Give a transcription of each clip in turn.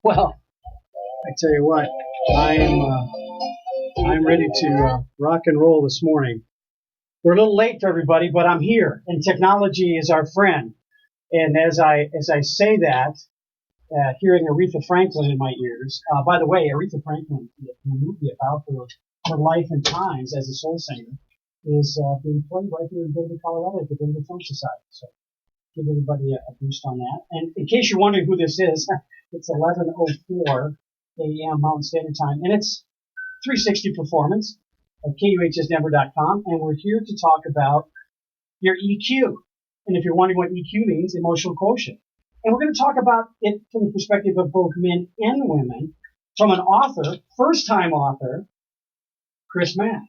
Well, I tell you what, I'm ready to rock and roll this morning. We're a little late for everybody, but I'm here, and technology is our friend. And as I say that, hearing Aretha Franklin in my ears. By the way, Aretha Franklin, the movie about her life and times as a soul singer, is being played right here in Denver, Colorado at the Denver Film Society. So give everybody a boost on that. And in case you're wondering who this is, it's 11:04 a.m. Mountain Standard Time, and it's 360 Performance at KUHSdenver.com, and we're here to talk about your EQ. And if you're wondering what EQ means, emotional quotient. And we're going to talk about it from the perspective of both men and women, from an author, first-time author, Kris Macc,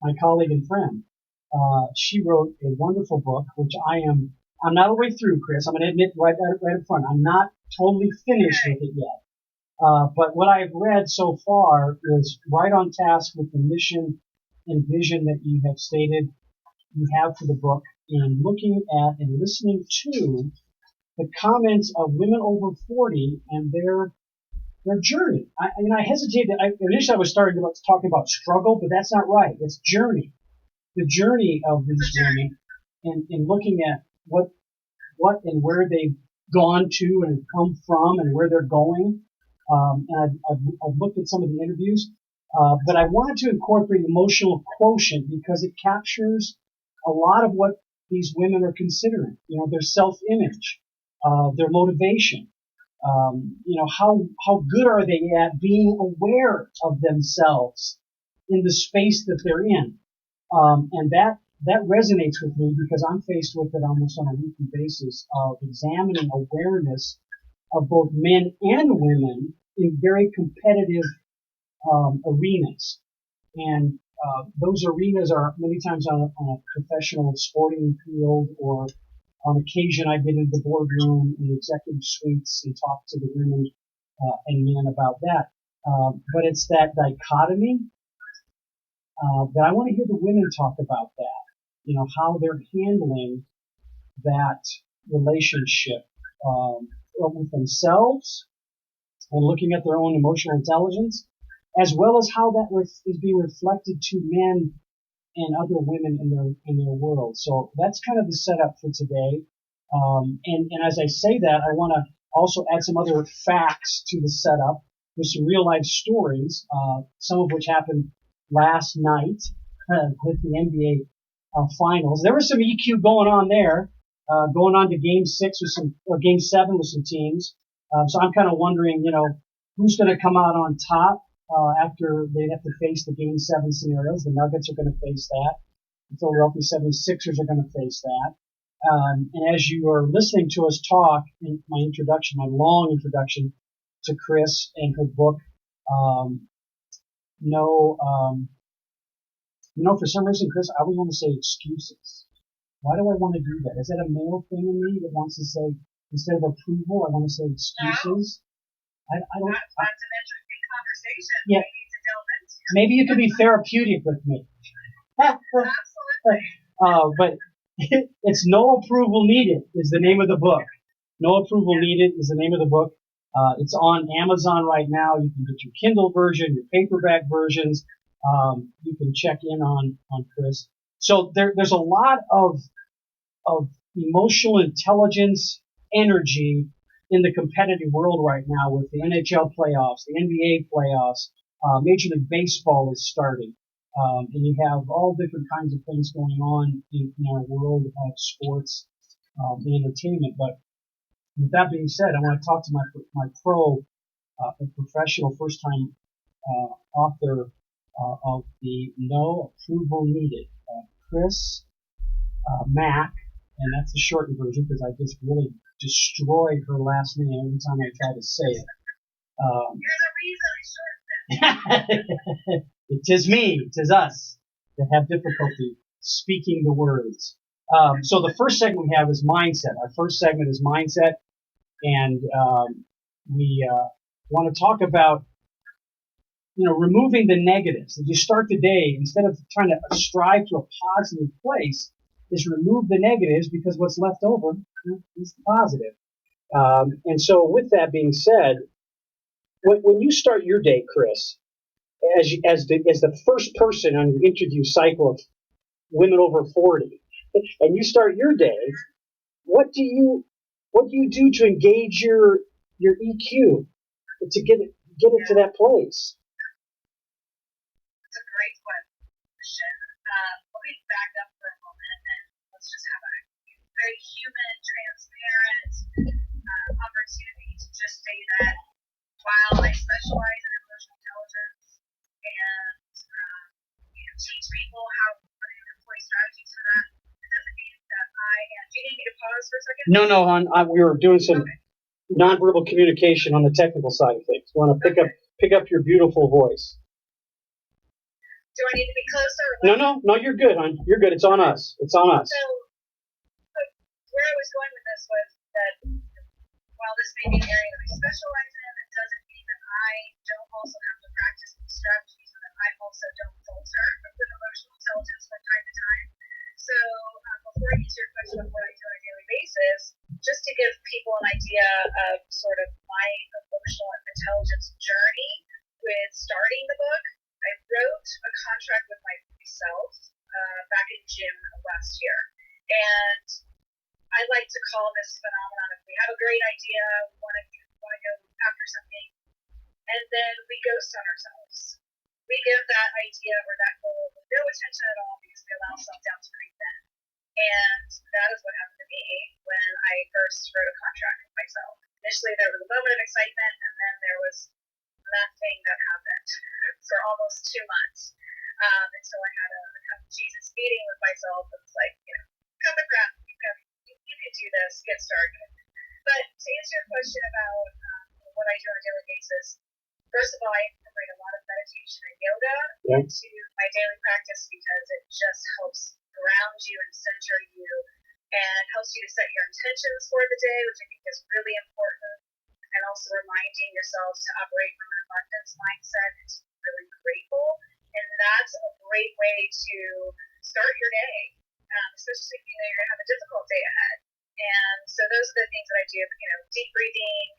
my colleague and friend. She wrote a wonderful book, which I'm not all the way through, Kris. I'm going to admit right up front, I'm not totally finished with it yet. But what I've read so far is right on task with the mission and vision that you have stated you have for the book, and looking at and listening to the comments of women over 40 and their journey. I hesitated. Initially, I was starting to talking about struggle, but that's not right. It's journey. The journey of these women, and looking at what and where they've gone to and come from and where they're going. And I've looked at some of the interviews, but I wanted to incorporate emotional quotient because it captures a lot of what these women are considering. Their self-image, their motivation. How good are they at being aware of themselves in the space that they're in, and that resonates with me because I'm faced with it almost on a weekly basis of examining awareness of both men and women in very competitive arenas. And those arenas are many times on a professional sporting field, or on occasion I get into the boardroom in the executive suites and talk to the women and men about that. But it's that dichotomy that I want to hear the women talk about that. How they're handling that relationship with themselves and looking at their own emotional intelligence, as well as how that is being reflected to men and other women in their world. So that's kind of the setup for today. And as I say that, I want to also add some other facts to the setup with some real life stories, some of which happened last night with the NBA finals. There was some EQ going on there, going on to Game 6 or Game 7 with some teams. So I'm kind of wondering, who's going to come out on top after they have to face the Game 7 scenarios. The Nuggets are going to face that. The Philadelphia 76ers are going to face that. And as you are listening to us talk in my long introduction to Kris and her book, for some reason, Kris, I always want to say excuses. Why do I want to do that? Is that a male thing in me that wants to say, instead of approval, I want to say excuses? No. That's an interesting conversation. Yeah. We need to delve into. Maybe you could be therapeutic with me. Absolutely. But it's No Approval Needed is the name of the book. No Approval Needed is the name of the book. It's on Amazon right now. You can get your Kindle version, your paperback versions. You can check in on Kris. So there's a lot of emotional intelligence, energy in the competitive world right now with the NHL playoffs, the NBA playoffs. Major League Baseball is starting. And you have all different kinds of things going on in our world of sports and entertainment. But with that being said, I want to talk to my professional first-time author of the No Approval Needed, Kris Macc, and that's the shortened version because I just really destroyed her last name every time I try to say it. You're the reason I shortened it. It is me, it is us that have difficulty speaking the words. So the first segment we have is mindset. Our first segment is mindset, and we want to talk about removing the negatives. If you start the day, instead of trying to strive to a positive place, is remove the negatives, because what's left over is the positive. And so with that being said, when you start your day, Kris, as the first person on your interview cycle of women over 40, and you start your day, what do you do to engage your EQ to get it to that place? It's a great question. Let me back up for a moment and let's just have a very human, transparent opportunity to just say that while I specialize in emotional intelligence and teach people how to employ strategies for that, it doesn't mean that I am. Do you need me to pause for a second? No, hon. We were doing some nonverbal communication on the technical side of things. We want to pick up your beautiful voice. Do I need to be closer? No, you're good, hon. You're good. It's on us. It's on us. So, where I was going with this was that while this may be an area that I specialize in, it doesn't mean that I don't also have to practice these strategies and that I also don't falter with emotional intelligence from time to time. So, before I answer your question of what I do on a daily basis, just to give people an idea of sort of my emotional intelligence journey with starting the book, I wrote a contract with myself back in June of last year. And I like to call this phenomenon of we have a great idea, we want to go after something, and then we ghost on ourselves. We give that idea or that goal no attention at all because we allow self-doubt to creep in. And that is what happened to me when I first wrote a contract with myself. Initially, there was a moment of excitement, and then there was nothing that happened for almost 2 months until I had a come to Jesus meeting with myself. And it's like, cut the crap. You can do this. Get started. But to answer your question about what I do on a daily basis, first of all, I incorporate a lot of meditation and yoga into my daily practice because it just helps ground you and center you and helps you to set your intentions for the day, which I think is really important, and also reminding yourselves to operate from an abundance mindset and to be really grateful. And that's a great way to start your day, especially if you know you're going to have a difficult day ahead. And so those are the things that I do, deep breathing,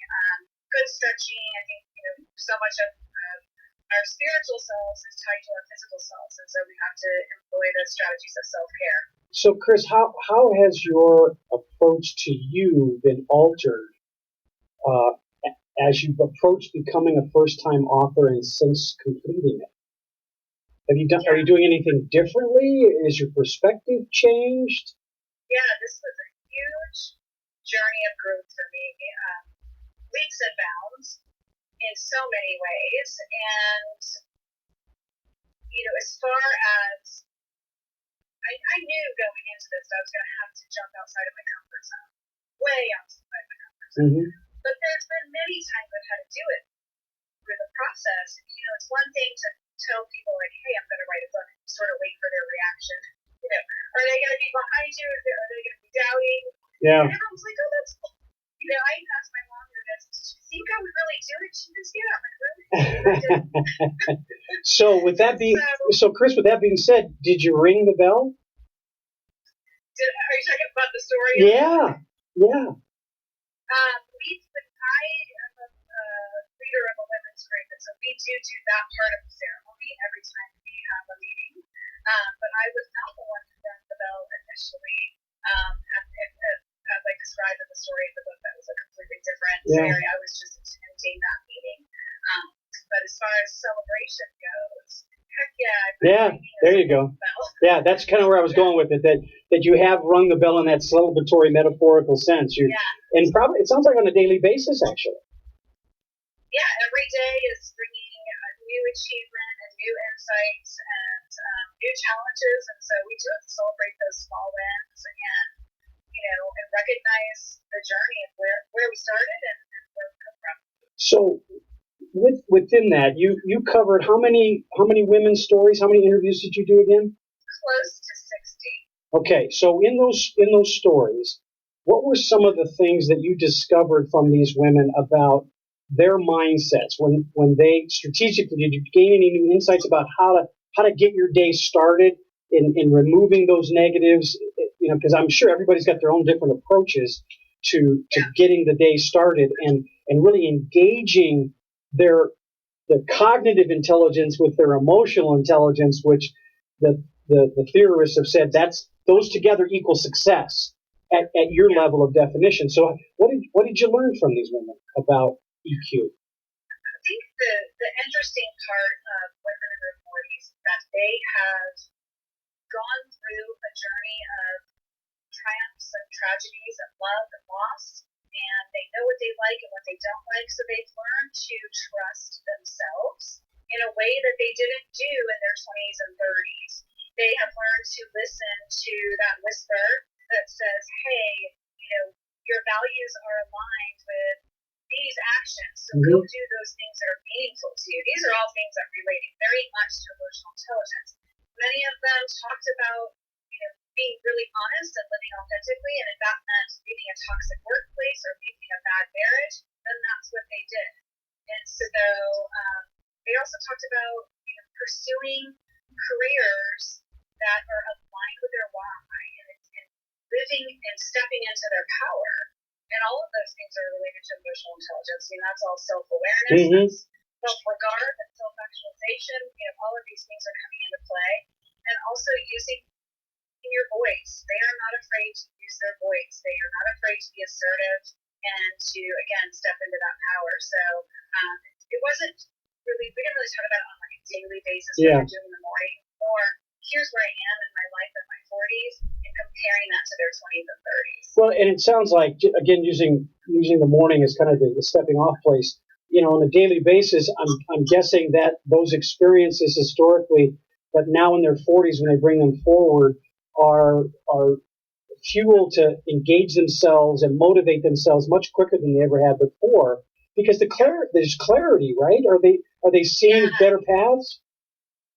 good stretching. I think, so much of our spiritual selves is tied to our physical selves, and so we have to employ the strategies of self-care. So, Kris, how has your approach to you been altered as you've approached becoming a first-time author and since completing it? Are you doing anything differently? Is your perspective changed? Yeah, this was a huge journey of growth for me, leaps and bounds in so many ways. And, as far as I knew going into this, I was going to have to jump outside of my comfort zone, way outside of my comfort zone. Mm-hmm. But there's been many times I've had to do it through the process. It's one thing to tell people, like, hey, I'm going to write a book and sort of wait for their reaction. Are they going to be behind you? Are they going to be doubting? Yeah. And everyone's like, oh, that's cool. I even asked my mom, do you think I would really do it? She goes, yeah, I'm like, really? So Kris, with that being said, did you ring the bell? Are you talking about the story? Yeah. I am a leader of a women's group, and so we do that part of the ceremony every time we have a meeting. But I was not the one who rang the bell initially. As I described in the story of the book, that was a completely different scenario. I was just attending that meeting. But as far as celebration goes, heck yeah. Yeah, there you go. Yeah, that's kind of where I was going with it, that you have rung the bell in that celebratory metaphorical sense. And probably, it sounds like on a daily basis, actually. Yeah, every day is bringing new achievement and new insights and new challenges. And so we do have to celebrate those small wins and recognize the journey of where we started and where we come from. So within that, you covered how many women's stories? How many interviews did you do again? Close to 60. Okay, so in those stories, what were some of the things that you discovered from these women about their mindsets when they strategically, did you gain any new insights about how to get your day started in removing those negatives? Because I'm sure everybody's got their own different approaches to getting the day started and really engaging the cognitive intelligence with their emotional intelligence, which the theorists have said those together equal success at your level of definition. So what did you learn from these women about EQ? I think the interesting part of women in their 40s is that they have gone through a journey of triumphs and tragedies and love and loss, and they know what they like and what they don't like, so they've learned to trust themselves in a way that they didn't do in their 20s and 30s. They have learned to listen to that whisper that says, hey, your values are aligned with these actions, so go do those things that are meaningful to you. These are all things that relate very much to emotional intelligence. Many of them talked about being really honest and living authentically, and if that meant leaving a toxic workplace or leaving a bad marriage, then that's what they did. And so they also talked about pursuing careers that are aligned with their why and living and stepping into their power. And all of those things are related to emotional intelligence. That's all self-awareness, that's self-regard, that's self-actualization. All of these things are coming into play. And also using your voice. They are not afraid to use their voice. They are not afraid to be assertive and to, again, step into that power. So it wasn't really, we didn't really talk about it on like a daily basis what they're doing in the morning. Or here's where I am in my life in my 40s and comparing that to their 20s and 30s. Well, and it sounds like, again, using the morning as kind of the stepping off place, on a daily basis, I'm guessing that those experiences historically, but now in their 40s when they bring them forward, are fuel to engage themselves and motivate themselves much quicker than they ever had before, because there's clarity, right? Are they seeing better paths?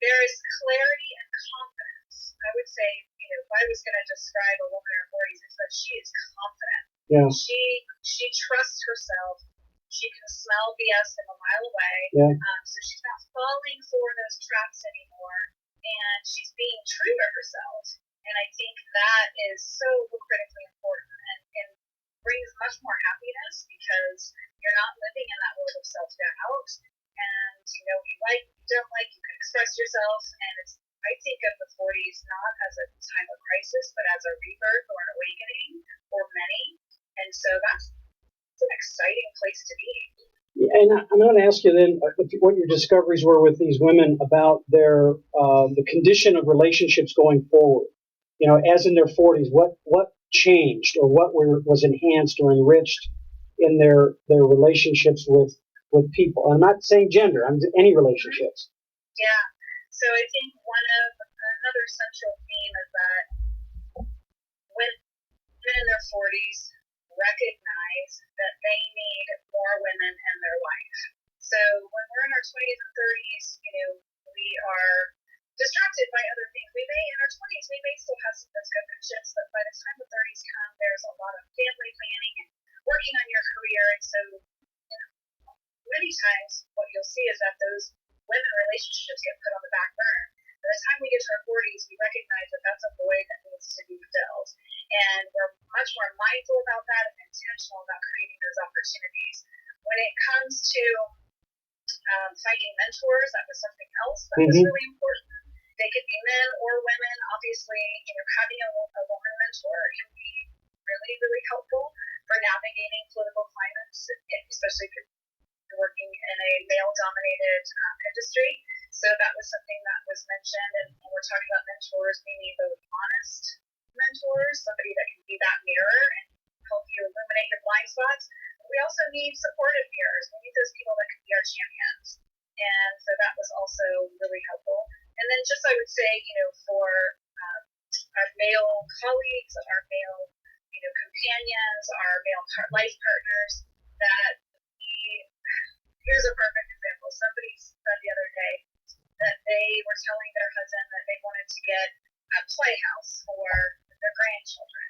There is clarity and confidence. I would say, if I was going to describe a woman in her 40s, it's that she is confident. Yeah. She trusts herself. She can smell BS from a mile away. Yeah. So she's not falling for those traps anymore, and she's being true to herself. And I think that is so critically important and brings much more happiness because you're not living in that world of self-doubt. And you like, you don't like, you can express yourself. And I think of the 40s not as a time of crisis, but as a rebirth or an awakening for many. And so that's an exciting place to be. And I'm going to ask you then what your discoveries were with these women about the condition of relationships going forward. As in their 40s, what changed or what was enhanced or enriched in their relationships with people? I'm not saying gender. I'm any relationships. Yeah. So I think another central theme is that when women in their 40s recognize that they need more women in their life. So when we're in our 20s and 30s, we are distracted by other things. In our 20s, we may still have some of those good connections, but by the time the 30s come, there's a lot of family planning and working on your career. And so many times what you'll see is that those women relationships get put on the back burner. By the time we get to our 40s, we recognize that that's a void that needs to be filled. And we're much more mindful about that and intentional about creating those opportunities. When it comes to finding mentors, that was something else that was really important. They could be men or women. Obviously, having a woman mentor can be really, really helpful for navigating political climates, especially if you're working in a male-dominated industry. So that was something that was mentioned. And when we're talking about mentors, we need those honest mentors, somebody that can be that mirror and help you illuminate your blind spots. But we also need supportive mirrors. We need those people that can be our champions. And so that was also really helpful. And then just I would say, for our male colleagues, our male, companions, our male life partners, that here's a perfect example. Somebody said the other day that they were telling their husband that they wanted to get a playhouse for their grandchildren.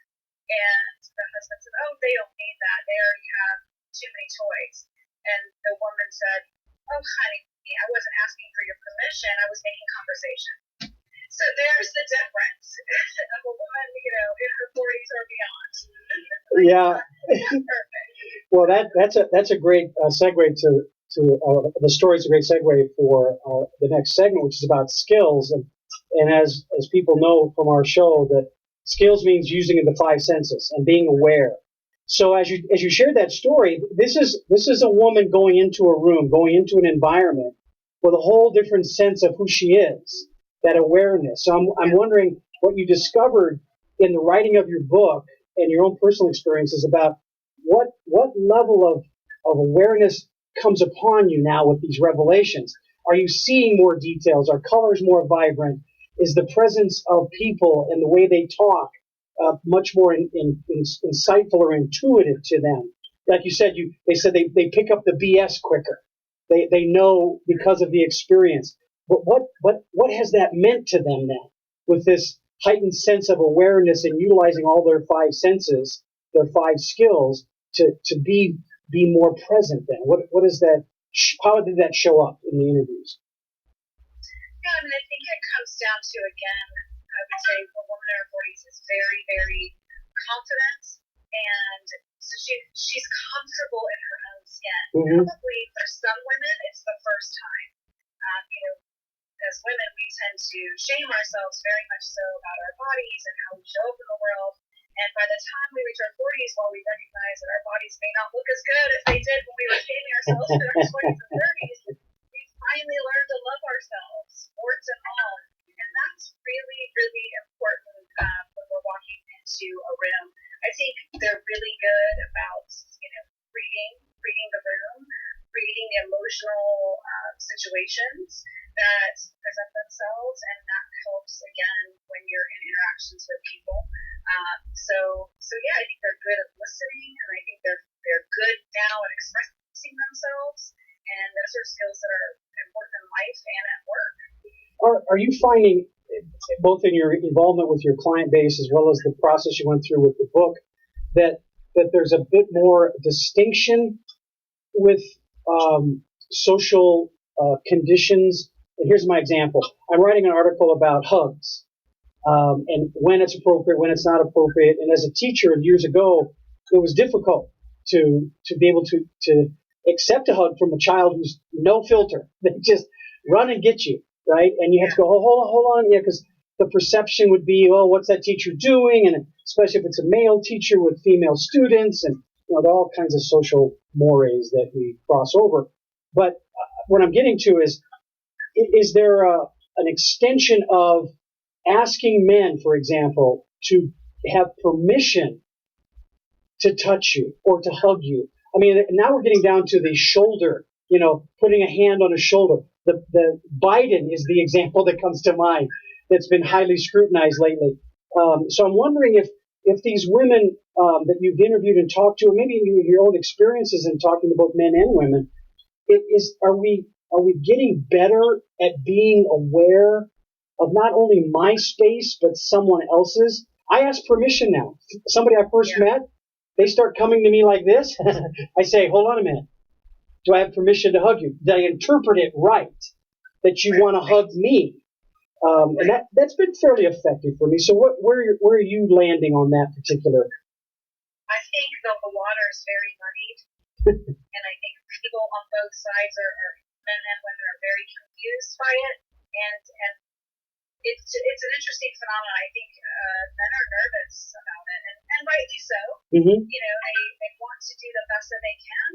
And the husband said, oh, they don't need that. They already have too many toys. And the woman said, oh, honey, I wasn't asking for your permission. I was making conversation. So there's the difference of a woman, in her 40s or beyond. Yeah. That's perfect. Well, that's a great segue to the story is a great segue for the next segment, which is about skills. And as people know from our show, that skills means using the five senses and being aware. So as you shared that story, this is a woman going into a room, going into an environment with a whole different sense of who she is, that awareness. So I'm wondering what you discovered in the writing of your book and your own personal experiences about what level of awareness comes upon you now with these revelations. Are you seeing more details? Are colors more vibrant? Is the presence of people and the way they talk much more insightful or intuitive to them? Like you said, they said they pick up the BS quicker. They know because of the experience. But what has that meant to them then, with this heightened sense of awareness and utilizing all their five senses, their five skills to be more present then? What is that? How did that show up in the interviews? Yeah, I mean, I think it comes down to, again, I would say a woman in her 40s is very, very confident, and so she's comfortable in her own skin. Mm-hmm. Probably for some women, it's the first time. As women, we tend to shame ourselves very much so about our bodies and how we show up in the world. And by the time we reach our 40s, while we recognize that our bodies may not look as good as they did when we were shaming ourselves in our 20s and 30s, we finally learn to love ourselves, warts and all. And that's really, really important when we're walking into a room. I think they're really good about, reading the room, reading the emotional situations that present themselves, and that helps, again, when you're in interactions with people. So yeah, I think they're good at listening, and I think they're good now at expressing themselves, and those are skills that are important in life and at work. Are you finding, both in your involvement with your client base as well as the process you went through with the book, that there's a bit more distinction with social conditions? And here's my example. I'm writing an article about hugs, and when it's appropriate, when it's not appropriate. And as a teacher years ago, it was difficult to be able to accept a hug from a child who's no filter. They just run and get you, right? And you have to go, oh, hold on, yeah, because the perception would be, oh, what's that teacher doing? And especially if it's a male teacher with female students, and there are all kinds of social mores that we cross over. But what I'm getting to is there an extension of asking men, for example, to have permission to touch you or to hug you? I mean, now we're getting down to the shoulder, putting a hand on a shoulder. The Biden is the example that comes to mind that's been highly scrutinized lately. So I'm wondering if these women that you've interviewed and talked to, or maybe your own experiences in talking to both men and women, are we getting better at being aware of not only my space but someone else's? I ask permission now. Somebody I first met, they start coming to me like this. I say, hold on a minute. Do I have permission to hug you? Did I interpret it right that you want to hug me? And that's been fairly effective for me. So where are you landing on that particular? I think the water is very muddied, and I think people on both sides men and women are very confused by it, and it's an interesting phenomenon. I think men are nervous about it, and rightly so. Mm-hmm. They want to do the best that they can.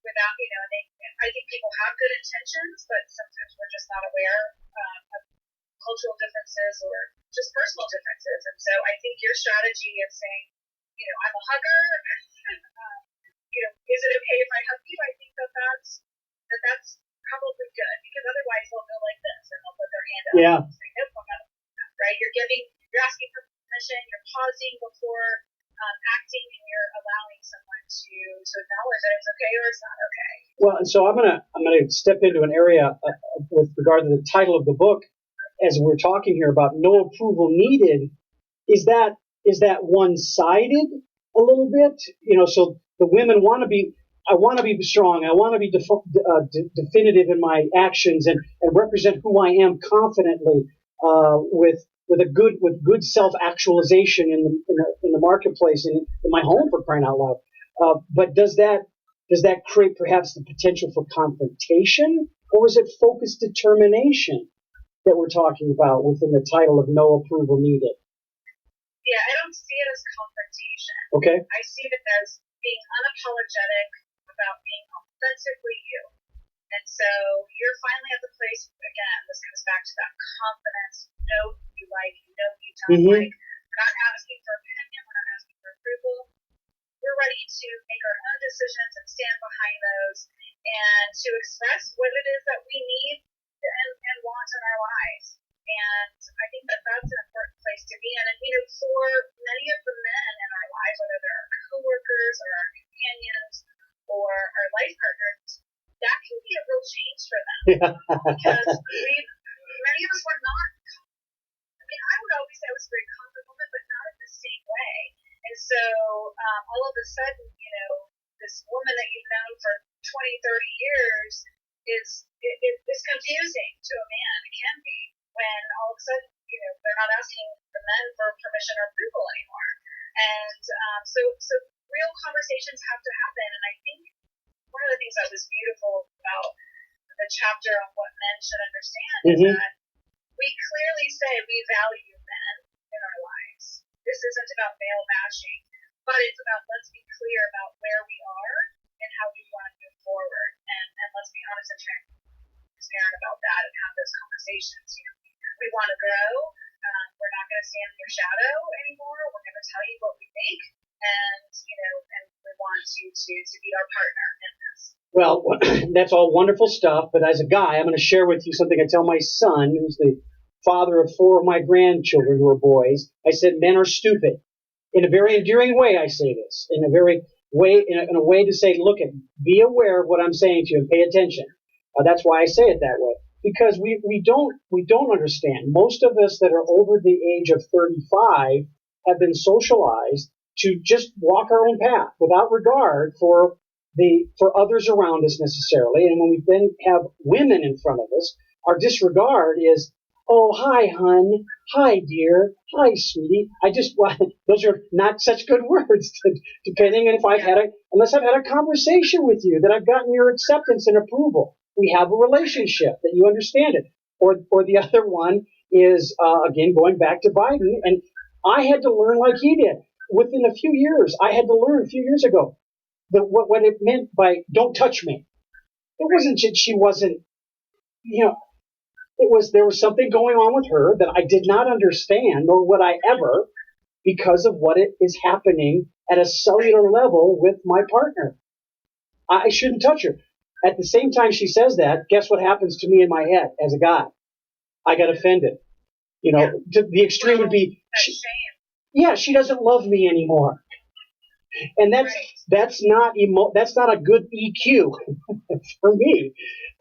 Without, I think people have good intentions, but sometimes we're just not aware of cultural differences or just personal differences. And so I think your strategy of saying, I'm a hugger, is it okay if I hug you? I think that's probably good, because otherwise they'll go like this and they'll put their hand up and say, nope, I'm not, right? You're asking for permission, you're pausing before acting, and you're allowing someone to acknowledge that it's okay or it's not okay. Well, and so I'm gonna step into an area with regard to the title of the book, as we're talking here about no approval needed. Is that one-sided a little bit? So the women want to be. I want to be strong. I want to be definitive in my actions and represent who I am confidently, with good self-actualization in the marketplace and in my home, for crying out loud. But does that Does that create perhaps the potential for confrontation, or is it focused determination that we're talking about within the title of no approval needed? Yeah, I don't see it as confrontation. Okay. I see it as being unapologetic about being authentically you. And so you're finally at the place, again, this comes back to that confidence, know who you like, you know who you don't like. We're not asking for opinion, we're not asking for approval. We're ready to make our own decisions and stand behind those and to express what it is that we need and want in our lives. And I think that that's an important place to be in. And, for many of the men in our lives, whether they're our coworkers or our companions or our life partners, that can be a real change for them. Because many of us were not, I would always say I was a very confident woman, but not in the same way. And so all of a sudden, this woman that you've known for 20, 30 years is confusing to a man. It can be when all of a sudden, they're not asking the men for permission or approval anymore. And so real conversations have to happen. And I think one of the things that was beautiful about the chapter on what men should understand is that we clearly say we value men in our lives. This isn't about male bashing, but it's about let's be clear about where we are and how we want to move forward. And let's be honest and transparent about that and have those conversations. We want to grow. We're not going to stand in your shadow anymore. We're going to tell you what we think, and we want you to be our partner in this. Well, that's all wonderful stuff, but as a guy, I'm going to share with you something I tell my son, who's the father of 4 of my grandchildren who are boys. I said, men are stupid. In a very endearing way, I say this. In a way to say, look, be aware of what I'm saying to you and pay attention. That's why I say it that way. Because we don't understand. Most of us that are over the age of 35 have been socialized to just walk our own path without regard for others around us necessarily. And when we then have women in front of us, our disregard is, oh, hi, hun. Hi, dear. Hi, sweetie. Those are not such good words, depending on unless I've had a conversation with you, that I've gotten your acceptance and approval. We have a relationship that you understand it. Or the other one is, again, going back to Biden. And I had to learn like he did. Within a few years, I had to learn a few years ago what it meant by don't touch me. It wasn't that she wasn't, there was something going on with her that I did not understand, nor would I ever, because of what it is happening at a cellular level with my partner. I shouldn't touch her. At the same time she says that, guess what happens to me in my head as a guy? I got offended. To the extreme would be, she doesn't love me anymore. And that's not a good EQ for me.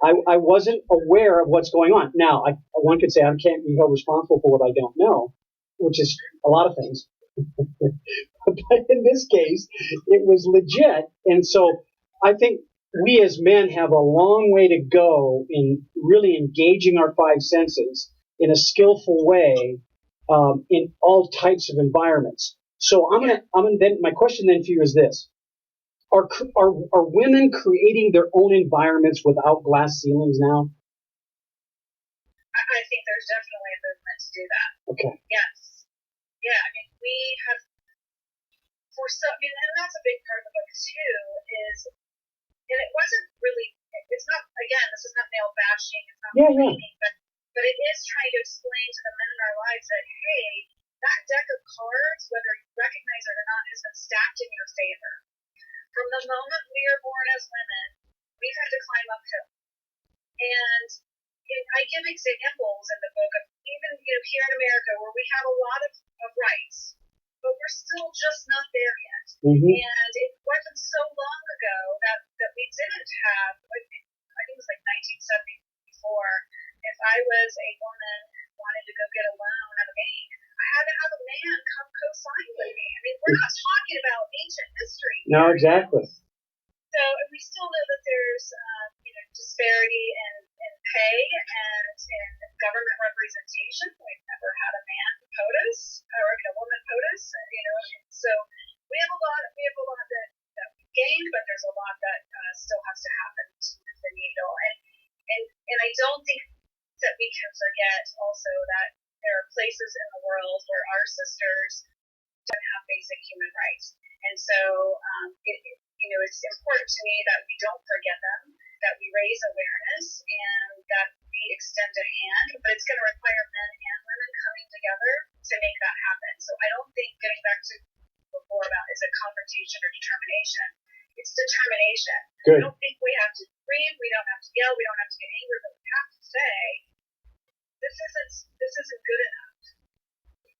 I wasn't aware of what's going on. Now, one could say I can't be held responsible for what I don't know, which is a lot of things. But in this case, it was legit. And so I think we as men have a long way to go in really engaging our 5 senses in a skillful way in all types of environments. So my question then for you is this. Are women creating their own environments without glass ceilings now? I think there's definitely a movement to do that. Okay. Yes. Yeah, we have, and that's a big part of the book too, and it wasn't really, it's not, again, this is not male bashing, it's not blaming, but it is trying to explain to the men in our lives that, hey, that deck of cards, whether you recognize it or not, has been stacked in your favor. From the moment we are born as women, we've had to climb uphill. And I give examples in the book of even here in America where we have a lot of rights, but we're still just not there yet. And it wasn't so long ago that we didn't have, I think it was like 1974, if I was a woman who wanted to go get a loan at a bank, I had to have a man come co-sign with me. We're not talking about ancient history. No, exactly. So we still know that there's disparity in pay and in government representation. We've never had a man POTUS or a woman POTUS. So we have a lot that we've gained, but there's a lot that still has to happen to move the needle. And I don't think that we can forget also that there are places in the world where our sisters don't have basic human rights. And so, it's important to me that we don't forget them, that we raise awareness, and that we extend a hand. But it's going to require men and women coming together to make that happen. So I don't think, getting back to before about is it confrontation or determination? It's determination. Good. I don't think we have to scream, we don't have to yell, we don't have to get angry, but we have to say, this isn't good enough.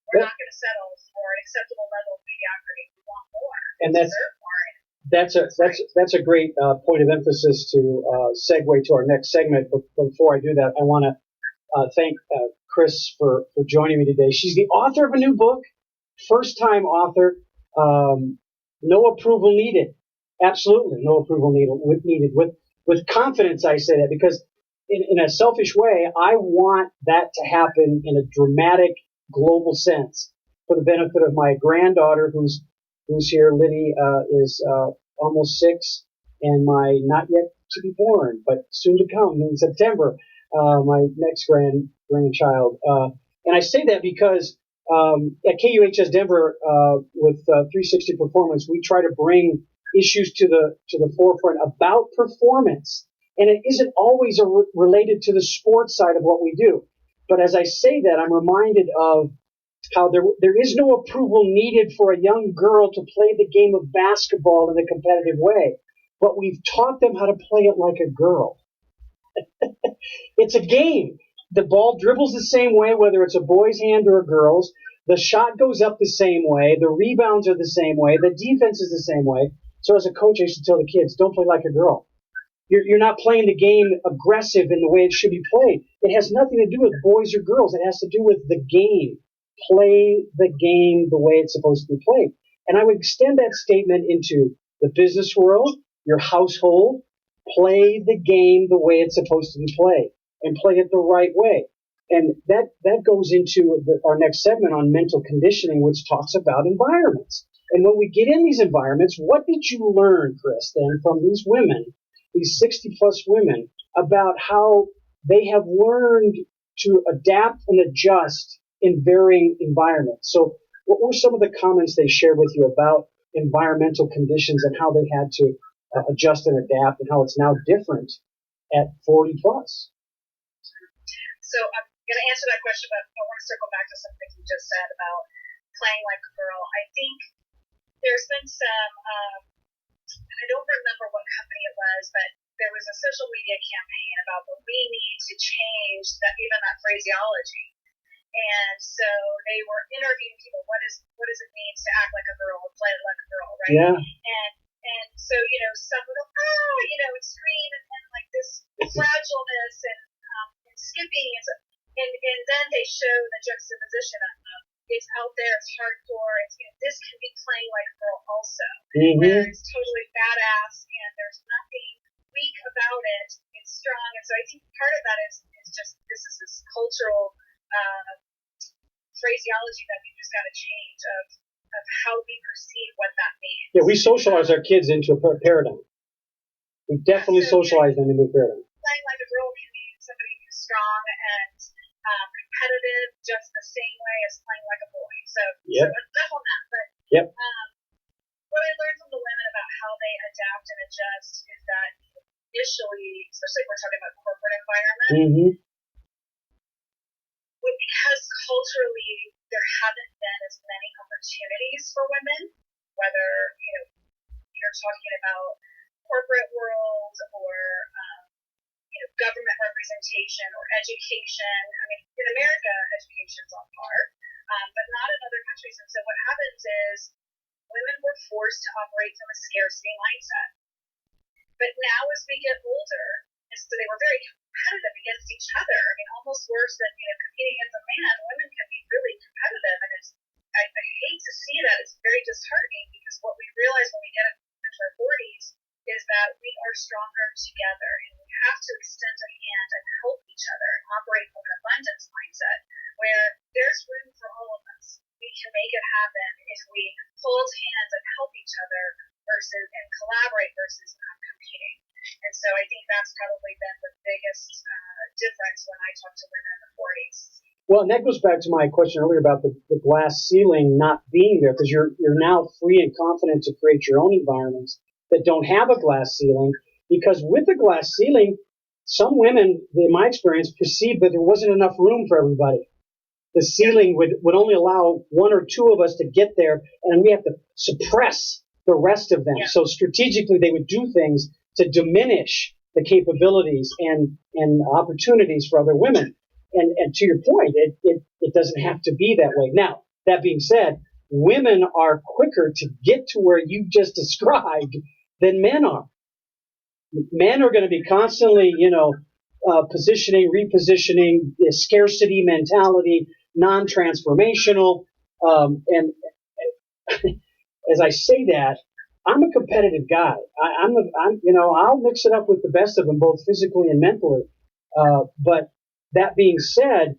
We're not going to settle for an acceptable level of mediocrity. We want more. And we deserve more. That's a great point of emphasis to segue to our next segment. But before I do that, I want to thank Kris for joining me today. She's the author of a new book, first-time author. No approval needed. Absolutely no approval needed. With confidence, I say that because in a selfish way, I want that to happen in a dramatic global sense for the benefit of my granddaughter who's here. Liddy is almost 6, and my not yet to be born, but soon to come in September, my next grandchild. And I say that because at KUHS Denver, with 360 Performance, we try to bring issues to the forefront about performance, and it isn't always related to the sports side of what we do. But as I say that, I'm reminded of how there is no approval needed for a young girl to play the game of basketball in a competitive way, but we've taught them how to play it like a girl. It's a game. The ball dribbles the same way, whether it's a boy's hand or a girl's. The shot goes up the same way. The rebounds are the same way. The defense is the same way. So as a coach, I used to tell the kids, don't play like a girl. You're not playing the game aggressive in the way it should be played. It has nothing to do with boys or girls. It has to do with the game. Play the game the way it's supposed to be played. And I would extend that statement into the business world, your household. Play the game the way it's supposed to be played, and play it the right way. And that goes into our next segment on mental conditioning, which talks about environments. And when we get in these environments, what did you learn, Kris, then from these women, these 60-plus women, about how they have learned to adapt and adjust in varying environments? So what were some of the comments they shared with you about environmental conditions and how they had to adjust and adapt, and how it's now different at 40-plus? So I'm going to answer that question, but I want to circle back to something you just said about playing like a girl. I think there's been some, I don't remember what company it was, but there was a social media campaign about that we need to change that phraseology. And so they were interviewing people. What does it mean to act like a girl, or play like a girl, right? Yeah. And so, some would go, it's scream and like this fragileness and skipping and then they show the juxtaposition of it's out there, it's hardcore, this can be playing like a girl also, where it's totally badass and there's nothing weak about it. It's strong, and so I think part of that is just this cultural phraseology that we just got to change of how we perceive what that means. Yeah, we socialize our kids into a paradigm. We definitely socialize them into a paradigm. Playing like a girl can mean somebody who's strong and competitive just the same way as playing like a boy. So enough on that. But what I learned from the women about how they adapt and adjust is that initially, especially if we're talking about corporate environment, because culturally there haven't been as many opportunities for women, whether you're talking about corporate world or government representation or education. I mean, in America, education's on par, but not in other countries. And so what happens is women were forced to operate from a scarcity mindset. But now as we get older, and so they were very competitive against each other. I mean, almost worse than competing against a man. Women can be really competitive, and I hate to see that. It's very disheartening because what we realize when we get into our 40s is that we are stronger together, and we have to extend a hand and help each other and operate from an abundance mindset where there's room for all of us. We can make it happen if we hold hands and help each other and collaborate versus competing. And so I think that's probably been the biggest difference when I talk to women in the 40s. Well, and that goes back to my question earlier about the glass ceiling not being there, because you're now free and confident to create your own environments that don't have a glass ceiling. Because with a glass ceiling, some women, in my experience, perceived that there wasn't enough room for everybody. The ceiling would only allow one or two of us to get there, and we have to suppress the rest of them. Yeah. So strategically, they would do things to diminish the capabilities and opportunities for other women. And to your point, it doesn't have to be that way. Now, that being said, women are quicker to get to where you just described than men are. Men are going to be constantly, positioning, repositioning, scarcity mentality, non-transformational. And as I say that, I'm a competitive guy. I'll mix it up with the best of them, both physically and mentally. But that being said,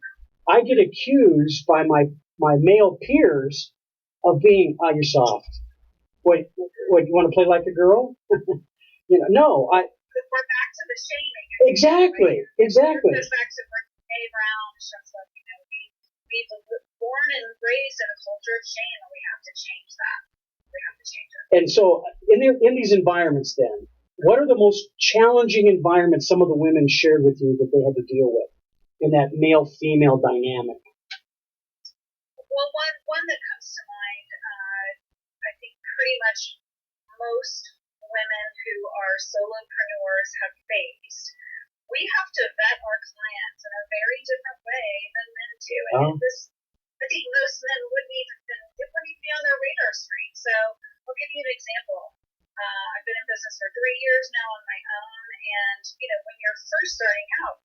I get accused by my male peers of being, you're soft. Wait, you want to play like a girl? No, we're back to the shaming. Exactly. It goes back to Brene Brown. Just like, we've born and raised in a culture of shame, and we have to change that. We have to change it. And so, in these environments, then, what are the most challenging environments some of the women shared with you that they had to deal with in that male-female dynamic? Well, one that comes to mind, I think pretty much most women who are solopreneurs have faced. We have to vet our clients in a very different way than men do. And I think most men wouldn't even be on their radar screen. So I'll give you an example. I've been in business for 3 years now on my own, and when you're first starting out,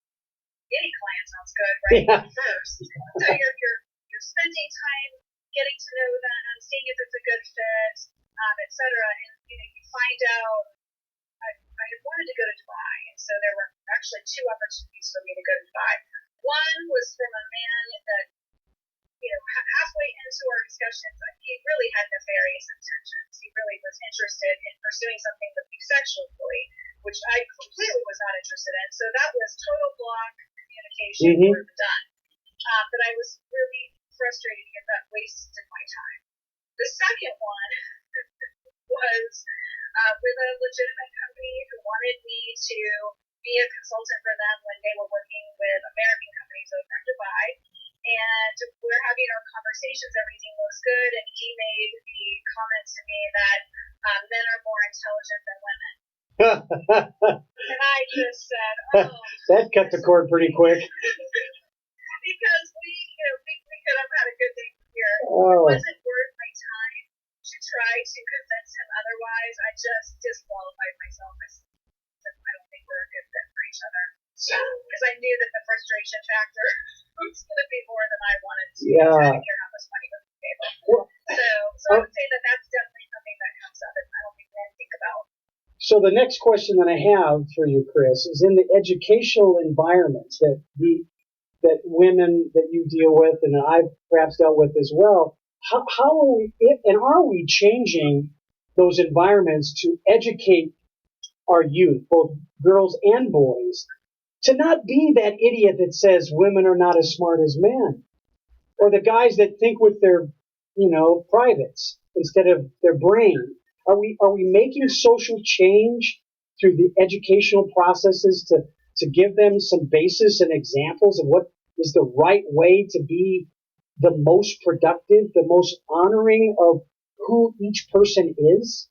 any client sounds good, right? Yeah. First, so you're spending time getting to know them, seeing if it's a good fit, etc. And you find out. I had wanted to go to Dubai, and so there were actually 2 opportunities for me to go to Dubai. One was from a man that, halfway into our discussions, he really had nefarious intentions. He really was interested in pursuing something with me sexually, which I completely was not interested in. So that was total block communication. We're done. But I was really frustrated because that wasted my time. The second one was with a legitimate company who wanted me to be a consultant for them when they were working with American companies over in Dubai. And we're having our conversations, everything looks good, and he made the comment to me that men are more intelligent than women. And I just said, that cut the cord pretty quick. Because we could have had a good day here. It wasn't worth my time to try to convince him otherwise. I just disqualified myself. I said, I don't think we're a good fit for each other. Because I knew that the frustration factor was going to be more than I wanted to. I didn't care how much money was on the table. So I would say that that's definitely something that comes up and I don't think men think about. So the next question that I have for you, Kris, is in the educational environments that women that you deal with and I've perhaps dealt with as well, how are we changing those environments to educate our youth, both girls and boys, to not be that idiot that says women are not as smart as men, or the guys that think with their, privates instead of their brain? Are we making social change through the educational processes to give them some basis and examples of what is the right way to be the most productive, the most honoring of who each person is?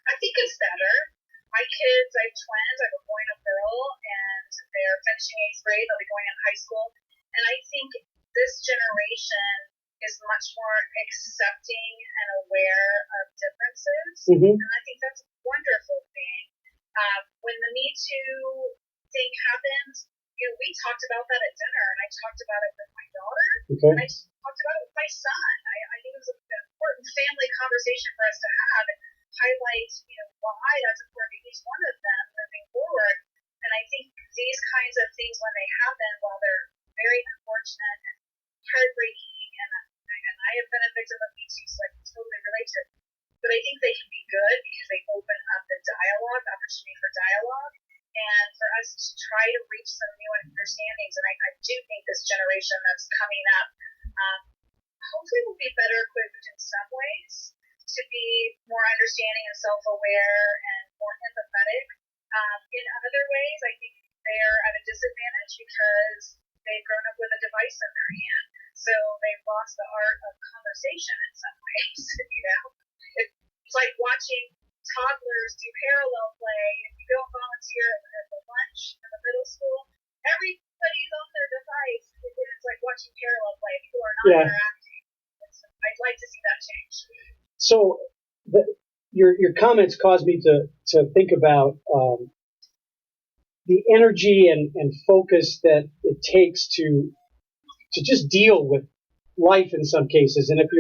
I think it's better. My kids, I have twins, I have a boy and a girl, and they're finishing 8th grade, they'll be going in high school. And I think this generation is much more accepting and aware of differences. And I think that's a wonderful thing. When the Me Too thing happened, we talked about that at dinner, and I talked about it with my daughter, and I talked about it with my son. I think it was an important family conversation for us to have and highlight, why that's important to each one of them moving forward. And I think these kinds of things, when they happen, while they're very unfortunate and heartbreaking, and I have been a victim of Me Too, so I can totally relate to it, but I think they can be good because they open up the dialogue, try to reach some new understandings. And I do think this generation that's coming up hopefully will be better equipped in some ways to be more understanding and self-aware and more empathetic. In other ways, I think they're at a disadvantage because they've grown up with a device in their hand. So they've lost the art of conversation in some ways. It's like watching toddlers do parallel play. If you don't volunteer at the lunch in the middle school, everybody's on their device. It's like watching parallel play. People are not interacting. I'd like to see that change. So your comments caused me to think about the energy and focus that it takes to just deal with life in some cases. And if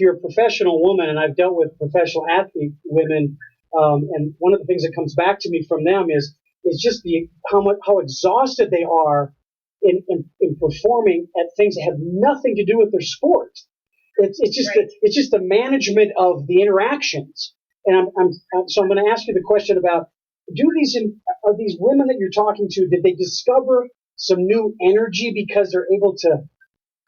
you're a professional woman, and I've dealt with professional athlete women, and one of the things that comes back to me from them is just how exhausted they are in performing at things that have nothing to do with their sport. It's just the management of the interactions. And so I'm going to ask you the question about, are these women that you're talking to, did they discover some new energy because they're able to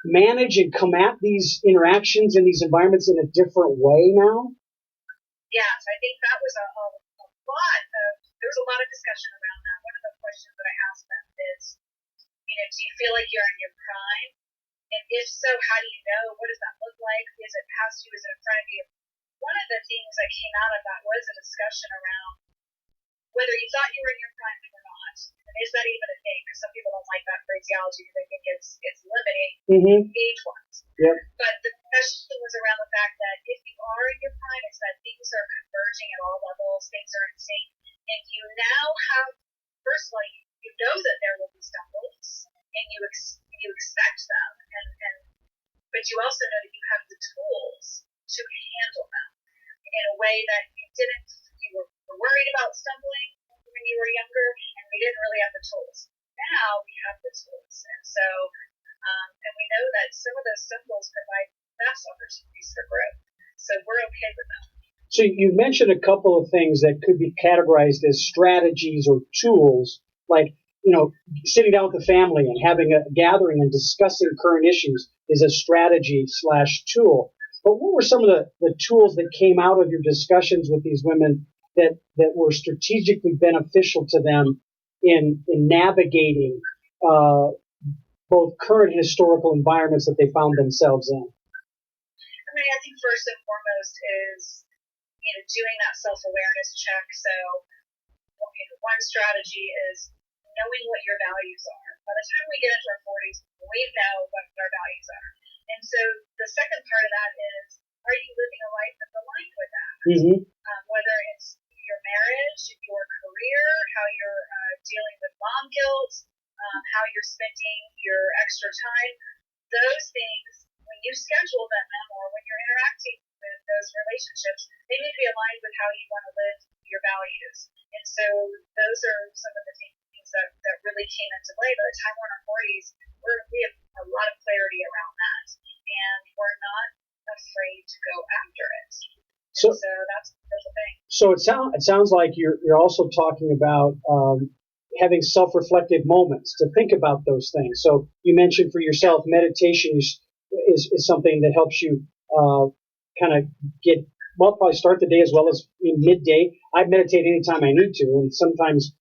manage and come at these interactions in these environments in a different way now? Yes, I think that was there was a lot of discussion around that. One of the questions that I asked them is, do you feel like you're in your prime? And if so, how do you know? What does that look like? Is it past you? Is it in front of you? One of the things that came out of that was a discussion around whether you thought you were in your prime or not. And is that even a thing? Because some people don't like that phraseology because they think it's limiting age-wise. Yep. But the discussion was around the fact that if you are in your prime, it's that things are converging at all levels, things are in sync, and you now have, first of all, you know that there will be stumbles, and you expect them, but you also know that you have the tools to handle them in a way that you were worried about stumbling when you were younger, and we didn't really have the tools. Now we have the tools, and so, and we know that some of those symbols provide best opportunities for growth, so we're okay with that. So you mentioned a couple of things that could be categorized as strategies or tools, like, sitting down with the family and having a gathering and discussing current issues is a strategy/tool. But what were some of the tools that came out of your discussions with these women that were strategically beneficial to them in navigating both current historical environments that they found themselves in? I think first and foremost is, doing that self-awareness check. So, one strategy is knowing what your values are. By the time we get into our 40s, we know what our values are. And so the second part of that is, are you living a life that's aligned with that? Whether it's your marriage, your career, how you're dealing with mom guilt, how you're spending your extra time, those things, when you schedule them or when you're interacting with those relationships, they need to be aligned with how you want to live your values. And so those are some of the things that really came into play. By the time we're in our 40s, we have a lot of clarity around that, and we're not afraid to go after it. So that's the thing. So it sounds like you're also talking about having self-reflective moments to think about those things. So you mentioned for yourself, meditation is something that helps you kind of probably start the day as well as in midday. I meditate anytime I need to, and sometimes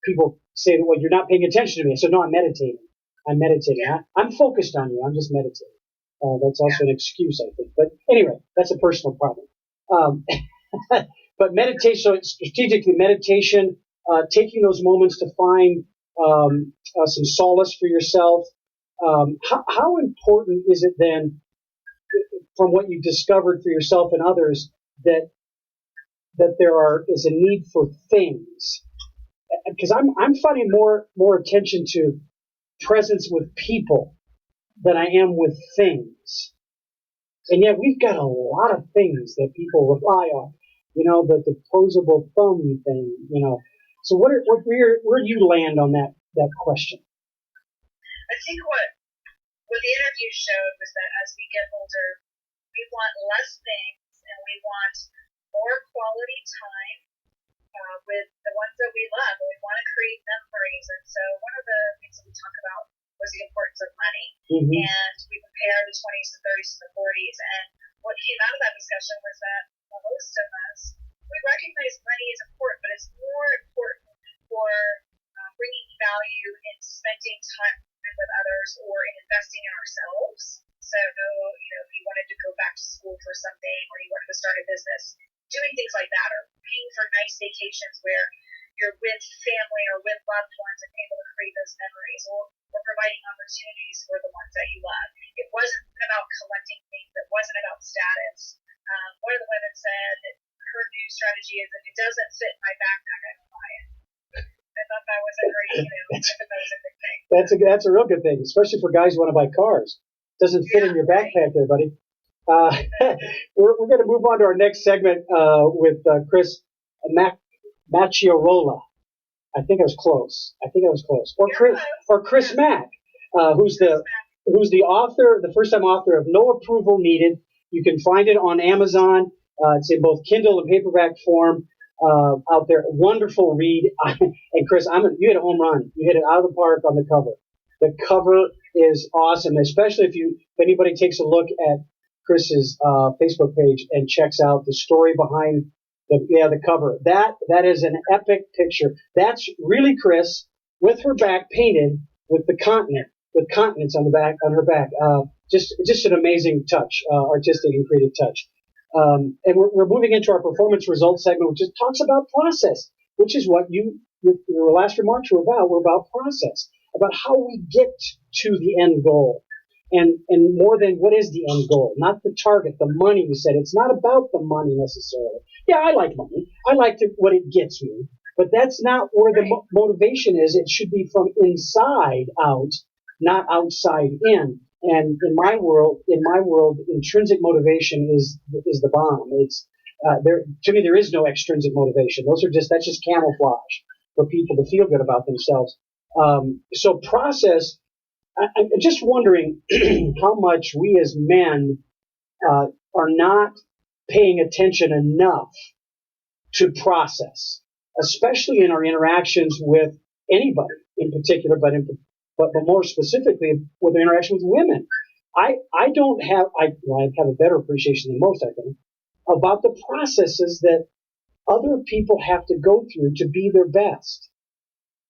people say, well, you're not paying attention to me. So no, I'm meditating. Yeah. I'm focused on you. I'm just meditating. That's also an excuse, I think. But anyway, that's a personal problem. But meditation, so it's strategically meditation, taking those moments to find some solace for yourself. How important is it then, from what you discovered for yourself and others, that there is a need for things? Because I'm finding more attention to presence with people than I am with things. And yet we've got a lot of things that people rely on. The disposable thumb thing, So where do you land on that question? I think what the interview showed was that as we get older, we want less things and we want more quality time with the ones that we love. And we want to create memories. And so one of the things that we talk about was the importance of money. Mm-hmm. And we compare the 20s, the 30s, and the 40s. And what came out of that discussion was that most of us, we recognize money is important, but it's more important for bringing value in spending time with others or in investing in ourselves. So, if you wanted to go back to school for something or you wanted to start a business, doing things like that or paying for nice vacations where you're with family or with loved ones and able to create those memories or providing opportunities for the ones that you love. It wasn't about collecting things. It wasn't about status. One of the women said that her new strategy is if it doesn't fit in my backpack, I don't buy it. I thought that was a great, I thought that was a good thing. That's a real good thing, especially for guys who want to buy cars. Doesn't fit in your backpack there, buddy. We're going to move on to our next segment with Kris Macchiarola. I think I was close. Or Kris Macc, who's the author, the first-time author of No Approval Needed. You can find it on Amazon. It's in both Kindle and paperback form out there. Wonderful read. And Kris, you hit a home run. You hit it out of the park on the cover. The cover is awesome, especially if anybody takes a look at Kris's Facebook page and checks out the story behind the cover. That is an epic picture. That's really Kris with her back painted with continents on her back. Just an amazing touch, artistic and creative touch. And we're moving into our performance results segment, which just talks about process, which is what your last remarks were about. We're about process, about how we get to the end goal. And more than what is the end goal, not the target, the money. We said it's not about the money necessarily. Yeah, I like money. I like what it gets me, but that's not where the motivation is. It should be from inside out, not outside in. And in my world, intrinsic motivation is the bomb. It's to me there is no extrinsic motivation. That's just camouflage for people to feel good about themselves. So process. I'm just wondering how much we as men are not paying attention enough to process, especially in our interactions with anybody in particular, but more specifically with our interaction with women. I have a better appreciation than most, I think, about the processes that other people have to go through to be their best.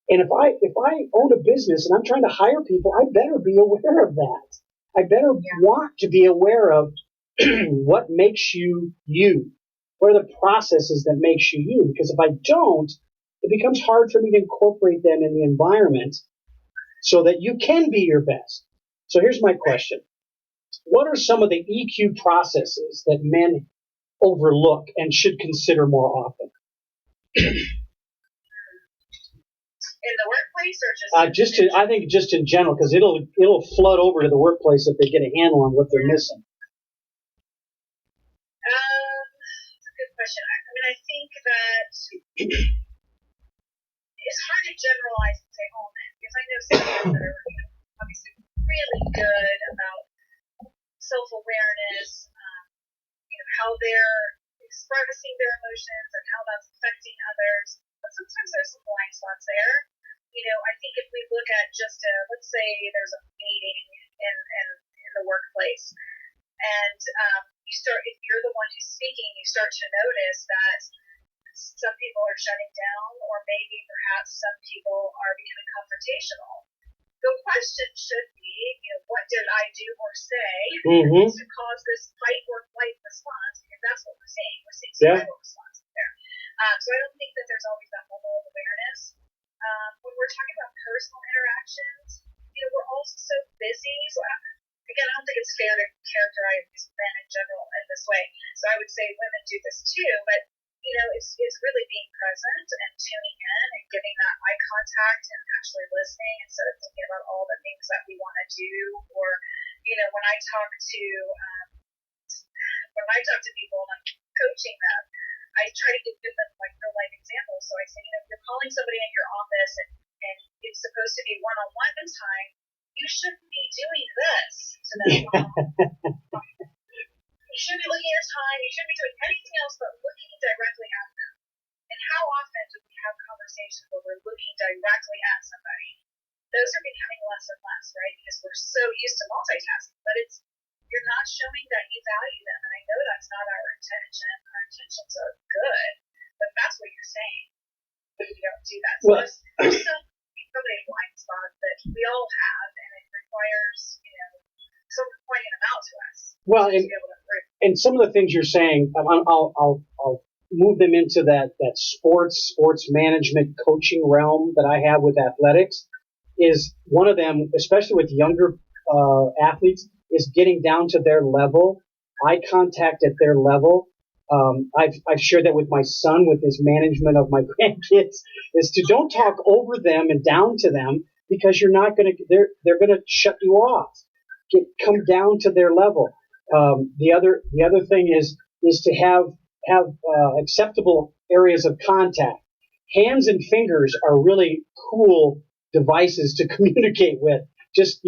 And if I own a business and I'm trying to hire people, I better be aware of that. I better want to be aware of what makes you you. What are the processes that makes you you? Because if I don't, it becomes hard for me to incorporate them in the environment so that you can be your best. So here's my question. What are some of the EQ processes that men overlook and should consider more often? In the workplace or I think just in general, because it'll flood over to the workplace if they get a handle on what they're missing. That's a good question. I think that it's hard to generalize and say all men, because I know some men that are obviously really good about self-awareness, how they're expressing their emotions and how that's affecting others. But sometimes there's some blind spots there. I think if we look at just let's say there's a meeting in the workplace, and if you're the one who's speaking, you start to notice that some people are shutting down, or maybe perhaps some people are becoming confrontational. The question should be, what did I do or say to cause this fight or flight response? Because that's what we're seeing. We're seeing survival response there. So I don't think that there's always that level of awareness. When we're talking about personal interactions, we're all so busy. So again, I don't think it's fair to characterize men in general in this way. So I would say women do this too, but it's really being present and tuning in and giving that eye contact and actually listening instead of thinking about all the things that we want to do. Or when I talk to people and I'm coaching them, I try to give them like real life examples. So I say, if you're calling somebody in your office and it's supposed to be one-on-one time, you shouldn't be doing this to them. You shouldn't be looking at time. You shouldn't be doing anything else but looking directly at them. And how often do we have conversations conversations where we're looking directly at somebody, those are becoming less and less, right? Because we're so used to multitasking, but you're not showing that you value them. And I know that's not our intention. Our intentions are good, but that's what you're saying. But you don't do that. So Well, there's still probably a blind spot that we all have, and it requires, someone pointing them out to us. Well, to be able to improve. and some of the things you're saying, I'll move them into that sports management coaching realm that I have with athletics. Is one of them, especially with younger athletes, is getting down to their level, eye contact at their level. I've shared that with my son with his management of my grandkids, is to don't talk over them and down to them, because you're not going to, they're going to shut you off. Come down to their level. The other thing is to have acceptable areas of contact. Hands and fingers are really cool devices to communicate with. Just,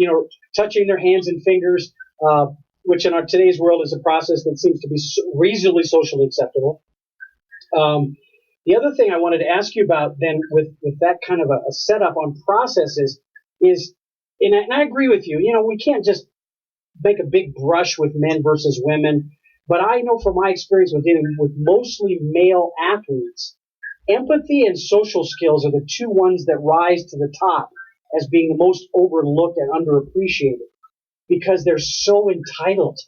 touching their hands and fingers, which in our today's world is a process that seems to be reasonably socially acceptable. The other thing I wanted to ask you about then with that kind of a setup on processes is, and I agree with you, we can't just make a big brush with men versus women, but I know from my experience with dealing with mostly male athletes, empathy and social skills are the two ones that rise to the top as being the most overlooked and underappreciated, because they're so entitled.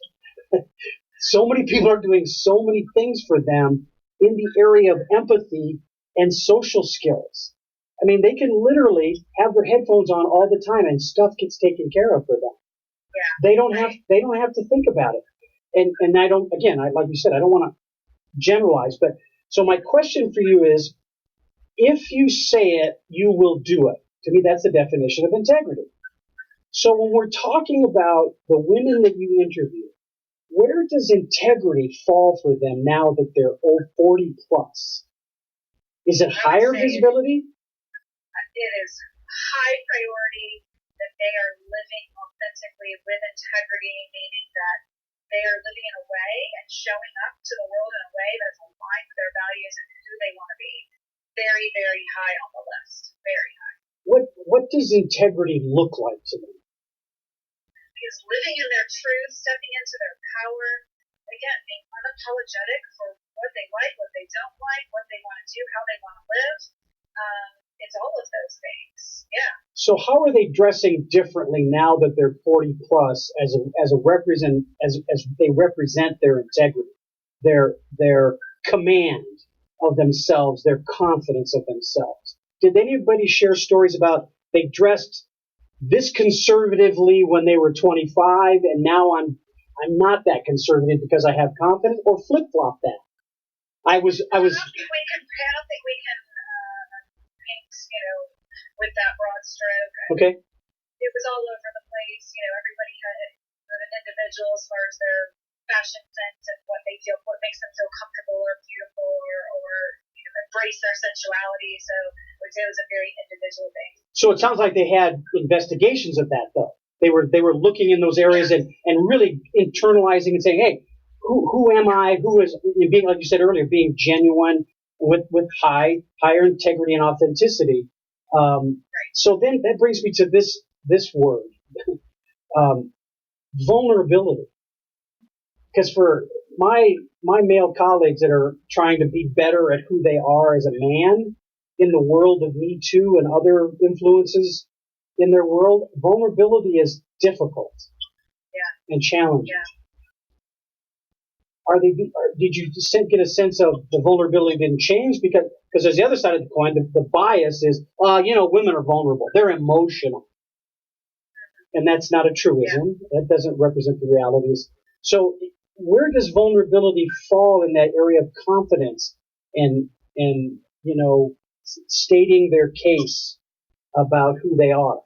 So many people are doing so many things for them in the area of empathy and social skills. I mean, they can literally have their headphones on all the time and stuff gets taken care of for them. Yeah. They don't have to think about it. And I don't, again, like you said, I don't want to generalize, but so my question for you is, if you say it, you will do it. To me, that's the definition of integrity. So when we're talking about the women that you interview, where does integrity fall for them now that they're 40 plus? Is it higher visibility? It is high priority that they are living authentically with integrity, meaning that they are living in a way and showing up to the world in a way that's aligned with their values and who they want to be. Very, very high on the list. Very high. What does integrity look like to them? Because living in their truth, stepping into their power, again, being unapologetic for what they like, what they don't like, what they want to do, how they want to live. It's all of those things. Yeah. So how are they dressing differently now that they're 40 plus as they represent their integrity, their command of themselves, their confidence of themselves? Did anybody share stories about they dressed this conservatively when they were 25 and now I'm not that conservative because I have confidence, or flip-flop that? I don't think we can paint, with that broad stroke. Okay. It was all over the place. Everybody had an individual as far as their fashion sense and what makes them feel comfortable or beautiful or embrace their sensuality. So it was a very individual thing. So it sounds like they had investigations of that, though. They were looking in those areas and really internalizing and saying, hey, who am I? Who is, being, like you said earlier, being genuine with higher integrity and authenticity. So then that brings me to this word, vulnerability. Because for my male colleagues that are trying to be better at who they are as a man in the world of Me Too and other influences in their world, vulnerability is difficult and challenging. Yeah. Did you get a sense of the vulnerability didn't change? Because there's the other side of the coin. The bias is, women are vulnerable. They're emotional. And that's not a truism. That doesn't represent the realities. So where does vulnerability fall in that area of confidence and stating their case about who they are?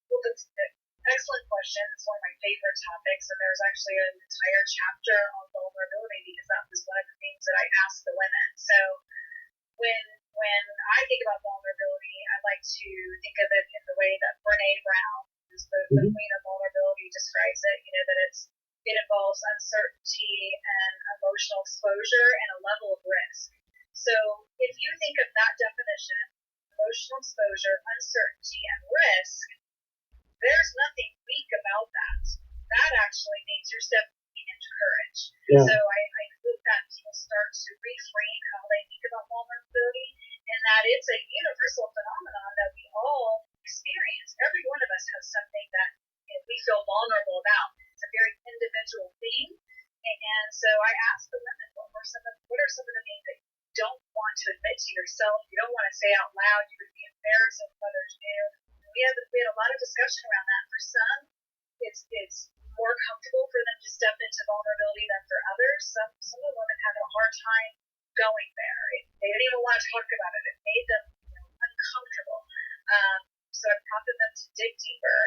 Well, that's an excellent question. It's one of my favorite topics, and there's actually an entire chapter on vulnerability because that was one of the things that I asked the women. So when I think about vulnerability, I like to think of it in the way that Brene Brown, who's the queen of vulnerability, describes it. That it involves uncertainty and emotional exposure and a level of risk. So if you think of exposure, uncertainty, and risk, there's nothing weak about that. That actually means you're stepping into courage. Yeah. So I hope that people start to reframe how they think about vulnerability, and that it's a universal phenomenon that we all experience. Every one of us has something that we feel vulnerable about. It's a very individual thing. And so I asked the women, what are some of the things that you don't want to admit to yourself, you don't want to say out loud, you would be embarrassed if others knew. And we had a lot of discussion around that. For some, it's more comfortable for them to step into vulnerability than for others. Some of the women have a hard time going there. They didn't even want to talk about it. It made them uncomfortable. So I prompted them to dig deeper.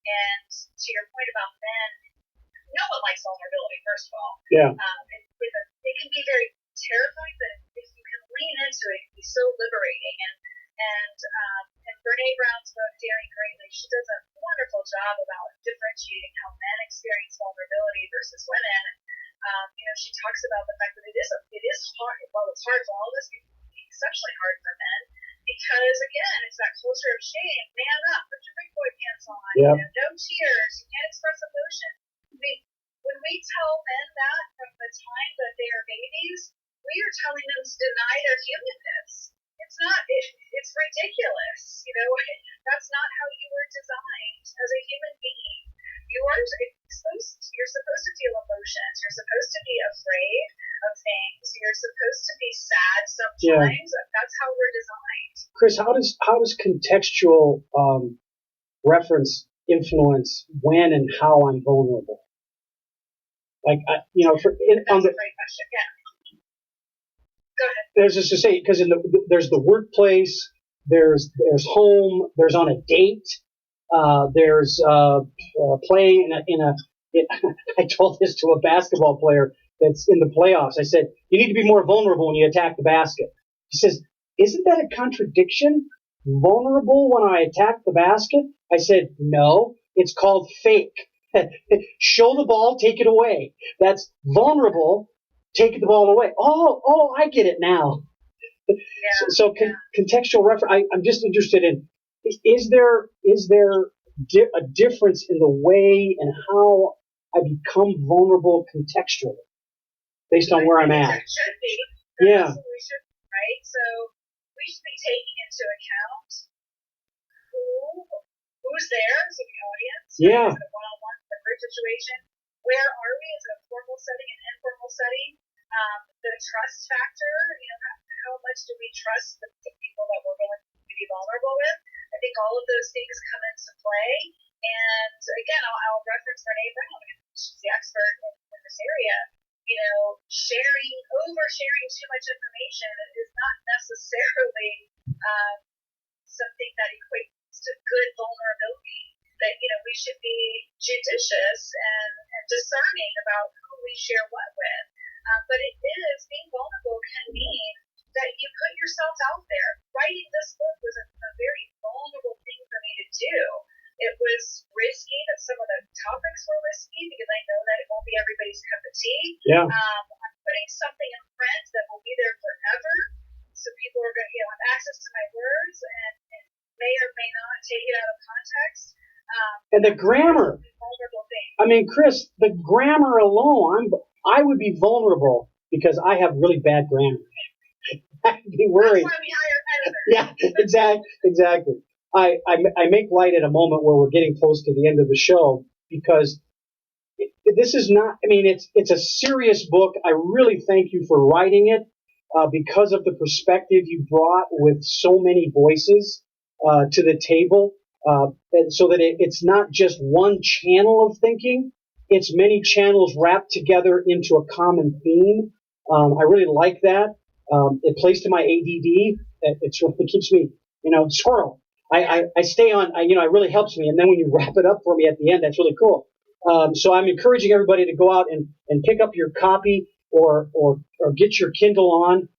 And to your point about men, no one likes vulnerability, first of all. Yeah. It can be very terrifying, but if you can lean into it, it can be so liberating. And Brene Brown's book, Daring Greatly, she does a wonderful job about differentiating how men experience vulnerability versus women. She talks about the fact that it is hard. Well, it's hard for all of us. It can be exceptionally hard for men because, again, it's that culture of shame. Man up, put your big boy pants on. Yep. No tears. You can't express emotion. I mean, when we tell men that from the time that they are babies, we are telling them to deny their humanness. It's ridiculous. That's not how you were designed as a human being. You're supposed to feel emotions. You're supposed to be afraid of things. You're supposed to be sad sometimes. Yeah. That's how we're designed. Kris, how does contextual reference influence when and how I'm vulnerable? Like, that's a great question. Yeah. Go ahead. There's just to say, because there's the workplace, there's home, there's on a date, there's playing I told this to a basketball player that's in the playoffs. I said, you need to be more vulnerable when you attack the basket. He says, isn't that a contradiction? Vulnerable when I attack the basket? I said, no, it's called fake. Show the ball, take it away. That's vulnerable, take the ball away. Oh, I get it now. Yeah, so contextual reference. I'm just interested in, is there a difference in the way and how I become vulnerable contextually based on where I'm at? It should be. Yeah. Absolutely should be, right? So we should be taking into account who's there, so the audience. Yeah. Is it a one-on-one, a group situation? Where are we? Is it a formal setting, an informal setting? The trust factor, how much do we trust the people that we're willing to be vulnerable with? I think all of those things come into play. And again, I'll reference Brene Brown because she's the expert in this area. Oversharing too much information is not necessarily something that equates to good vulnerability. That we should be judicious and discerning about who we share what with. But being vulnerable can mean that you put yourself out there. Writing this book was a very vulnerable thing for me to do. It was risky, that some of the topics were risky because I know that it won't be everybody's cup of tea. Yeah. I'm putting something in print that will be there forever, so people are going to have access to my words and may or may not take it out of context. And the grammar. I mean, Kris, the grammar alone, I would be vulnerable because I have really bad grammar. I'd be worried. That's why we hire editors. Yeah, exactly. I make light at a moment where we're getting close to the end of the show because this is not, it's a serious book. I really thank you for writing it because of the perspective you brought with so many voices to the table. And so that it's not just one channel of thinking, it's many channels wrapped together into a common theme. I really like that. It plays to my ADD. It really keeps me, squirrel. I stay on, it really helps me. And then when you wrap it up for me at the end, that's really cool. So I'm encouraging everybody to go out and pick up your copy or get your Kindle on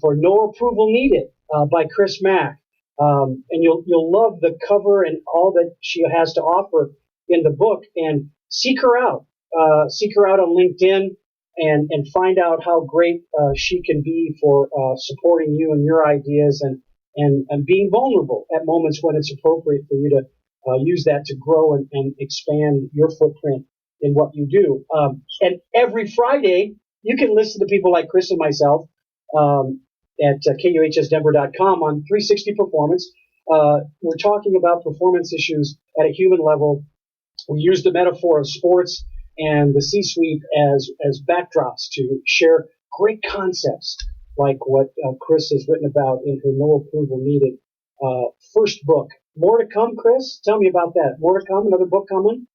for No Approval Needed by Kris Macc. And you'll love the cover and all that she has to offer in the book. And seek her out. Seek her out on LinkedIn and find out how great she can be for supporting you and your ideas and and being vulnerable at moments when it's appropriate for you to use that to grow and expand your footprint in what you do. And every Friday, you can listen to people like Kris and myself at KUHSdenver.com on 360 Performance. We're talking about performance issues at a human level. We use the metaphor of sports and the C-suite as backdrops to share great concepts like what Kris has written about in her No Approval Needed first book. More to come, Kris? Tell me about that. More to come? Another book coming?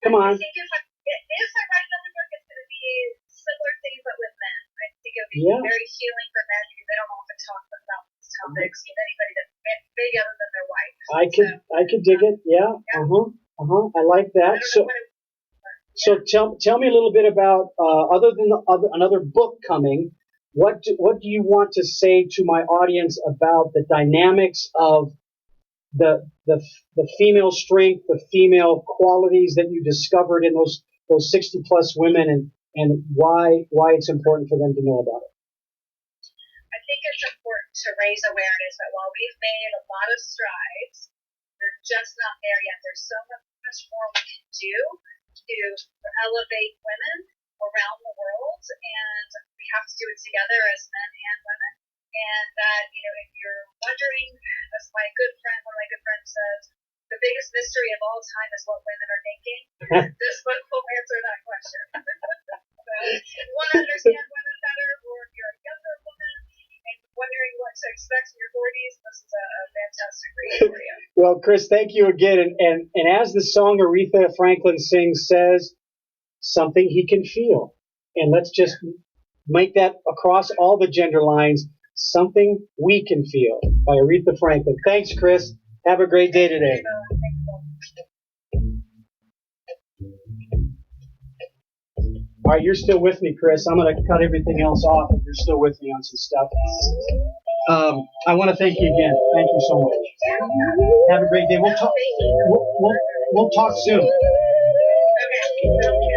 Come on. I think if I write another book, it's going to be similar things, but with men. I think it would be very healing for men because they don't often talk about these topics with anybody that's maybe other than their wife. I could dig it. Yeah. I like that. So tell me a little bit about other than another book coming. What do you want to say to my audience about the dynamics of the female strength, the female qualities that you discovered in those 60 plus women, and why it's important for them to know about it? I think it's important to raise awareness that while we've made a lot of strides, we're just not there yet. There's so much more we can do to elevate women around the world, and we have to do it together as men and women. And that, if you're wondering, as one of my good friends says, the biggest mystery of all time is what women are thinking. This book will answer that question. So if you want to understand women better, or if you're a younger woman and wondering what to expect in your 40s, this is a fantastic read for you. Well, Kris, thank you again. And as the song Aretha Franklin sings says, something he can feel. And let's just make that across all the gender lines, something we can feel, by Aretha Franklin. Thanks, Kris. Have a great day today. All right, you're still with me, Kris. I'm going to cut everything else off if you're still with me on some stuff. I want to thank you again. Thank you so much. Have a great day. We'll talk soon. Okay.